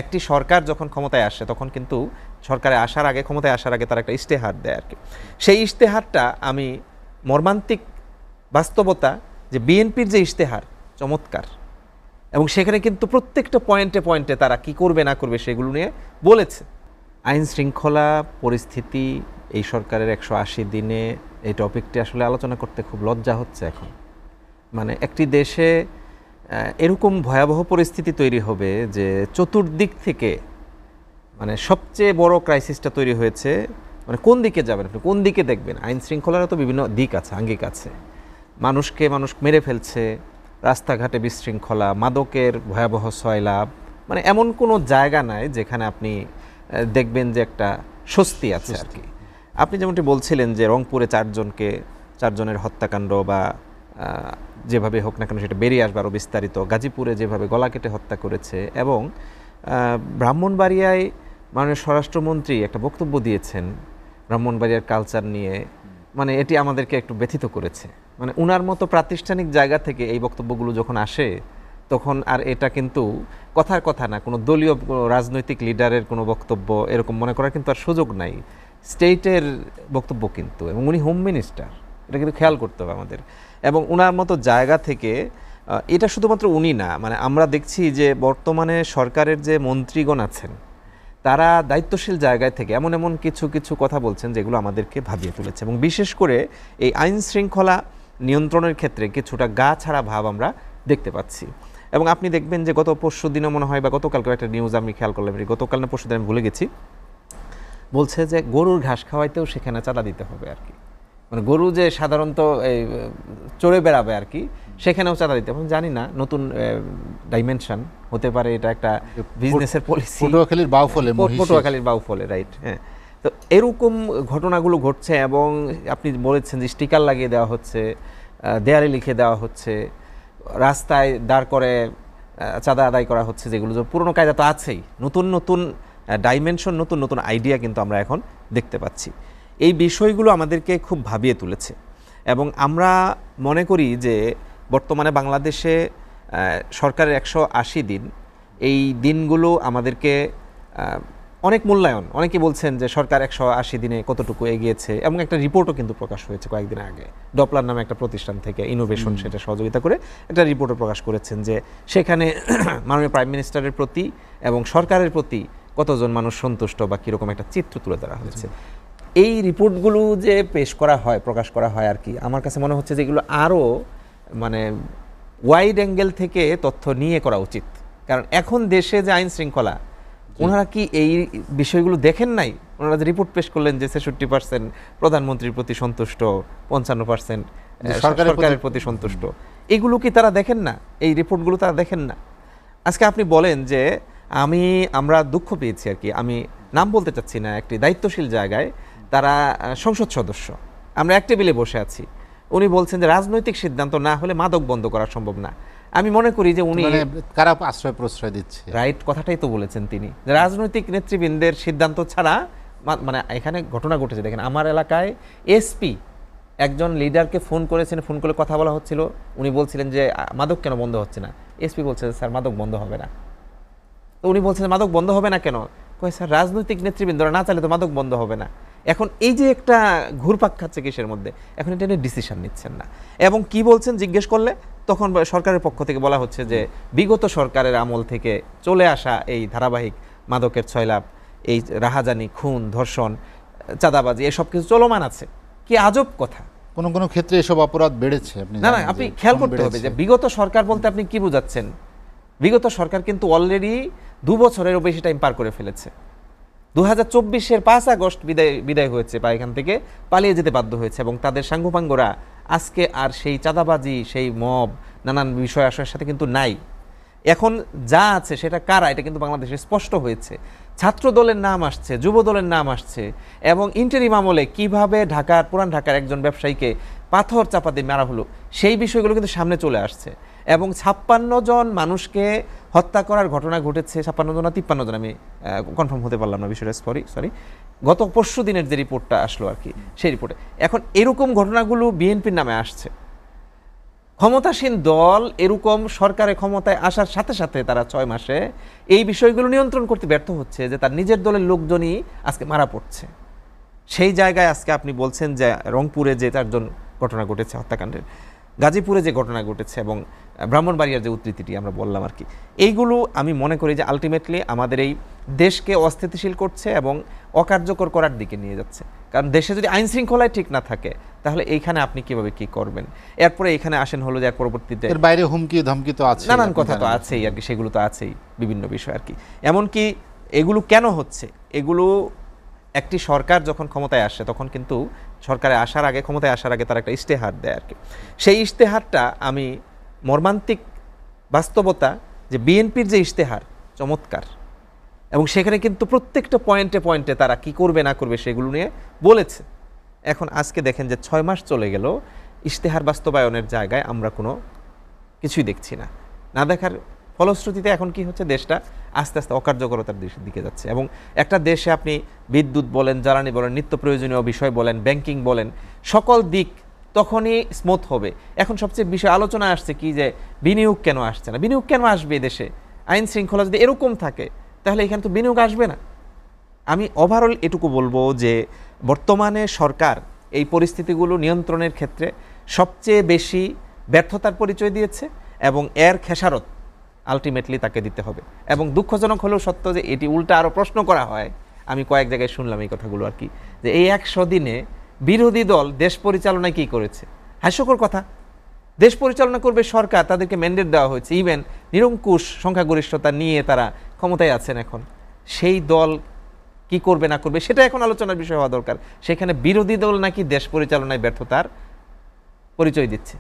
একটি সরকার যখন ক্ষমতায় আসে তখন কিন্তু সরকারে আসার আগে, ক্ষমতায় আসার আগে তারা একটা ইশতেহার দেয় আর কি। সেই ইশতেহারটা আমি মর্মান্তিক বাস্তবতা যে বিএনপির যে ইশতেহার চমৎকার, এবং সেখানে কিন্তু প্রত্যেকটা পয়েন্টে পয়েন্টে তারা কি করবে না করবে সেগুলো নিয়ে বলেছে। আইন শৃঙ্খলা পরিস্থিতি এই সরকারের 180 দিনে এই টপিকটি আসলে আলোচনা করতে খুব লজ্জা হচ্ছে এখন। মানে একটি দেশে এরকম ভয়াবহ পরিস্থিতি তৈরি হবে যে চতুর্দিক থেকে মানে সবচেয়ে বড় ক্রাইসিসটা তৈরি হয়েছে। মানে কোন দিকে যাবেন আপনি, কোন দিকে দেখবেন? আইন শৃঙ্খলারও তো বিভিন্ন দিক আছে, আঙ্গিক আছে। মানুষ মেরে ফেলছে, রাস্তাঘাটে বিশৃঙ্খলা, মাদকের ভয়াবহ সয়লাভ, মানে এমন কোনো জায়গা নাই যেখানে আপনি দেখবেন যে একটা স্বস্তি আছে আর কি। আপনি যেমনটি বলছিলেন যে রংপুরে চারজনের হত্যাকাণ্ড বা যেভাবে হোক না কেন সেটা বেরিয়ে আসবে আরও বিস্তারিত, গাজীপুরে যেভাবে গলা কেটে হত্যা করেছে, এবং ব্রাহ্মণবাড়িয়ায় মাননীয় স্বরাষ্ট্রমন্ত্রী একটা বক্তব্য দিয়েছেন ব্রাহ্মণবাড়িয়ার কালচার নিয়ে, মানে এটি আমাদেরকে একটু ব্যথিত করেছে। মানে উনার মতো প্রাতিষ্ঠানিক জায়গা থেকে এই বক্তব্যগুলো যখন আসে তখন আর এটা কিন্তু কথার কথা না, কোনো দলীয় রাজনৈতিক লিডারের কোনো বক্তব্য এরকম মনে করার কিন্তু আর সুযোগ নাই, স্টেটের বক্তব্য কিন্তু, এবং উনি হোম মিনিস্টার, এটা কিন্তু খেয়াল করতে হবে আমাদের। এবং উনার মতো জায়গা থেকে এটা শুধুমাত্র উনি না, মানে আমরা দেখছি যে বর্তমানে সরকারের যে মন্ত্রীগণ আছেন তারা দায়িত্বশীল জায়গায় থেকে এমন এমন কিছু কিছু কথা বলছেন যেগুলো আমাদেরকে ভাবিয়ে তুলেছে, এবং বিশেষ করে এই আইন শৃঙ্খলা নিয়ন্ত্রণের ক্ষেত্রে কিছুটা গা ছাড়া ভাব আমরা দেখতে পাচ্ছি। এবং আপনি দেখবেন যে গত পরশু দিনও মনে হয় বা গতকালকে একটা নিউজ আমি খেয়াল করলাম, গতকাল না পরশু দিন আমি ভুলে গেছি, বলছে যে গরুর ঘাস খাওয়াইতেও সেখানে চাঁদা দিতে হবে আর কি। মানে গরু যে সাধারণত এই চড়ে বেড়াবে আর কি, সেখানেও চাঁদা দিতে হবে। জানি না, নতুন ডাইমেনশন হতে পারে, এটা একটা বিজনেসের পলিসি। পটুয়াখালীর বাউফলে, রাইট। হ্যাঁ, তো এরকম ঘটনাগুলো ঘটছে, এবং আপনি বলেছেন যে স্টিকার লাগিয়ে দেওয়া হচ্ছে, দেয়ালে লিখে দেওয়া হচ্ছে, রাস্তায় দাঁড় করে চাঁদা আদায় করা হচ্ছে, যেগুলো যে পুরনো কায়দা তো আছেই, নতুন নতুন ডাইমেনশন, নতুন নতুন আইডিয়া কিন্তু আমরা এখন দেখতে পাচ্ছি। এই বিষয়গুলো আমাদেরকে খুব ভাবিয়ে তুলেছে, এবং আমরা মনে করি যে বর্তমানে বাংলাদেশে সরকারের 180 দিন, এই দিনগুলো আমাদেরকে অনেক মূল্যায়ন। অনেকে বলছেন যে সরকার 180 দিনে কতটুকু এগিয়েছে, এবং একটা রিপোর্টও কিন্তু প্রকাশ হয়েছে কয়েকদিন আগে, ডপলার নামে একটা প্রতিষ্ঠান থেকে ইনোভেশন সেটা সহযোগিতা করে একটা রিপোর্টও প্রকাশ করেছেন যে সেখানে মাননীয় প্রাইম মিনিস্টারের প্রতি এবং সরকারের প্রতি কতজন মানুষ সন্তুষ্ট বা কীরকম একটা চিত্র তুলে ধরা হয়েছে। এই রিপোর্টগুলো যে পেশ করা হয়, প্রকাশ করা হয় আর কি, আমার কাছে মনে হচ্ছে যে এগুলো আরও মানে ওয়াইড অ্যাঙ্গেল থেকে তথ্য নিয়ে করা উচিত। কারণ এখন দেশে যে আইন শৃঙ্খলা, ওনারা কি এই বিষয়গুলো দেখেন নাই? ওনারা যে রিপোর্ট পেশ করলেন যে 66% প্রধানমন্ত্রীর প্রতি সন্তুষ্ট, 55% সরকারের প্রতি সন্তুষ্ট, এগুলো কি তারা দেখেন না? এই রিপোর্টগুলো তারা দেখেন না? আজকে আপনি বলেন যে আমরা দুঃখ পেয়েছি আর কি, আমি নাম বলতে চাচ্ছি না, একটি দায়িত্বশীল জায়গায় তারা সংসদ সদস্য, আমরা এক টেবিলে বসে আছি, উনি বলছেন যে রাজনৈতিক সিদ্ধান্ত না হলে মাদক বন্ধ করা সম্ভব না। আমি মনে করি যে উনি কারা আশ্রয় প্রশ্রয় দিচ্ছে, রাইট কথাটাই তো বলেছেন তিনি, রাজনৈতিক নেতৃবৃন্দের সিদ্ধান্ত ছাড়া। মানে এখানে ঘটনা ঘটেছে, দেখেন আমার এলাকায় এসপি একজন লিডারকে ফোন করেছেন, ফোন করে কথা বলা হচ্ছিল, উনি বলছিলেন যে মাদক কেন বন্ধ হচ্ছে না, এসপি বলছে স্যার মাদক বন্ধ হবে না। তো উনি বলছেন মাদক বন্ধ হবে না কেন, কয় স্যার রাজনৈতিক নেতৃবৃন্দরা না চাইলে তো মাদক বন্ধ হবে না। এখন এই যে একটা ঘুরপাক খাচ্ছে কিসের মধ্যে, এখন এটা নিয়ে ডিসিশন নিচ্ছেন না। এবং কি বলছেন জিজ্ঞেস করলে তখন সরকারের পক্ষ থেকে বলা হচ্ছে যে বিগত সরকারের আমল থেকে চলে আসা এই ধারাবাহিক মাদকের ছয়লাভ, এই রাহাজানি, খুন, ধর্ষণ, চাঁদাবাজি এসব কিছু চলমান আছে। কি আজব কথা! কোনো কোনো ক্ষেত্রে এসব অপরাধ বেড়েছে। না, আপনি খেয়াল করতে হবে যে বিগত সরকার বলতে আপনি কি বোঝাচ্ছেন? বিগত সরকার কিন্তু অলরেডি 2 বছরেরও বেশি টাইম পার করে ফেলেছে। 2024-এর 5 আগস্ট বিদায় হয়েছে বা এখান থেকে পালিয়ে যেতে বাধ্য হয়েছে, এবং তাদের সাঙ্গপাঙ্গরা আজকে আর সেই চাঁদাবাজি, সেই মব, নানান বিষয় আশয়ের সাথে কিন্তু নাই। এখন যা আছে সেটা কারা, এটা কিন্তু বাংলাদেশে স্পষ্ট হয়েছে। ছাত্র দলের নাম আসছে, যুব দলের নাম আসছে, এবং ইন্টারিম আমলে কীভাবে পুরান ঢাকার একজন ব্যবসায়ীকে পাথর চাপা দিয়ে মারা হলো, সেই বিষয়গুলো কিন্তু সামনে চলে আসছে। এবং 56 জন মানুষকে হত্যা করার ঘটনা ঘটেছে, 56 জন না 53 জন, আমি কনফার্ম হতে পারলাম না বিষয়টা, সরি গত পরশু দিনের যে রিপোর্টটা আসলো আর কি, সেই রিপোর্টে এখন এরকম ঘটনাগুলো বিএনপির নামে আসছে। ক্ষমতাসীন দল এরকম সরকারের ক্ষমতায় আসার সাথে সাথে তারা 6 মাসে এই বিষয়গুলো নিয়ন্ত্রণ করতে ব্যর্থ হচ্ছে, যে তার নিজের দলের লোকজনই আজকে মারা পড়ছে। সেই জায়গায় আজকে আপনি বলছেন যে রংপুরে যে 4 জন ঘটনা ঘটেছে হত্যাকাণ্ডের, গাজীপুরে যে ঘটনা ঘটেছে এবং ব্রাহ্মণবাড়িয়ার যে উদ্ধৃতিটি আমরা বললাম আর কি, এইগুলো আমি মনে করি যে আলটিমেটলি আমাদের এই দেশকে অস্থিতিশীল করছে এবং অকার্যকর করার দিকে নিয়ে যাচ্ছে। কারণ দেশে যদি আইন শৃঙ্খলায় ঠিক না থাকে তাহলে এইখানে আপনি কিভাবে কি করবেন? এরপরে এখানে আসেন হলো যে এর পরবর্তীতে এর বাইরে হুমকি ধমকি তো আছে, নানান কথা তো আছেই আর কি, সেগুলো তো আছেই বিভিন্ন বিষয় আর কি। এমনকি এগুলো কেন হচ্ছে, এগুলো একটি সরকার যখন ক্ষমতায় আসে তখন কিন্তু সরকারের আসার আগে, ক্ষমতায় আসার আগে তারা একটা ইশতেহার দেয় আর কি। সেই ইশতেহারটা আমি মর্মান্তিক বাস্তবতা যে বিএনপির যে ইশতেহার চমৎকার, এবং সেখানে কিন্তু প্রত্যেকটা পয়েন্টে পয়েন্টে তারা কি করবে না করবে সেগুলো নিয়ে বলেছে। এখন আজকে দেখেন যে 6 মাস চলে গেল, ইশতেহার বাস্তবায়নের জায়গায় আমরা কোনো কিছুই দেখছি না। না দেখার ফলশ্রুতিতে এখন কি হচ্ছে, দেশটা আস্তে আস্তে অকার্যকরতার দিকে যাচ্ছে। এবং একটা দেশে আপনি বিদ্যুৎ বলেন, জ্বালানি বলেন, নিত্য প্রয়োজনীয় বিষয় বলেন, ব্যাংকিং বলেন, সকল দিক তখনই স্মুথ হবে। এখন সবচেয়ে বিষয় আলোচনা আসছে কি, যে বিনিয়োগ কেন আসছে না? বিনিয়োগ কেন আসবে দেশে? আইন শৃঙ্খলা যদি এরকম থাকে তাহলে এখানে তো বিনিয়োগ আসবে না। আমি ওভারঅল এটুকু বলবো যে বর্তমানে সরকার এই পরিস্থিতিগুলো নিয়ন্ত্রণের ক্ষেত্রে সবচেয়ে বেশি ব্যর্থতার পরিচয় দিয়েছে, এবং এর খেসারত আলটিমেটলি তাকে দিতে হবে। এবং দুঃখজনক হলেও সত্য যে এটি উল্টা আরও প্রশ্ন করা হয়। আমি কয়েক জায়গায় শুনলাম এই কথাগুলো আর কি, যে এই 100 দিনে বিরোধী দল দেশ পরিচালনায় কি করেছে। হাস্যকর কথা, দেশ পরিচালনা করবে সরকার, তাদেরকে ম্যান্ডেট দেওয়া হয়েছে, ইভেন নিরঙ্কুশ সংখ্যাগরিষ্ঠতা নিয়ে তারা ক্ষমতায় আছেন। এখন সেই দল কি করবে না করবে সেটা এখন আলোচনার বিষয় হওয়া দরকার। সেখানে বিরোধী দল নাকি দেশ পরিচালনায় ব্যর্থতার পরিচয় দিচ্ছে।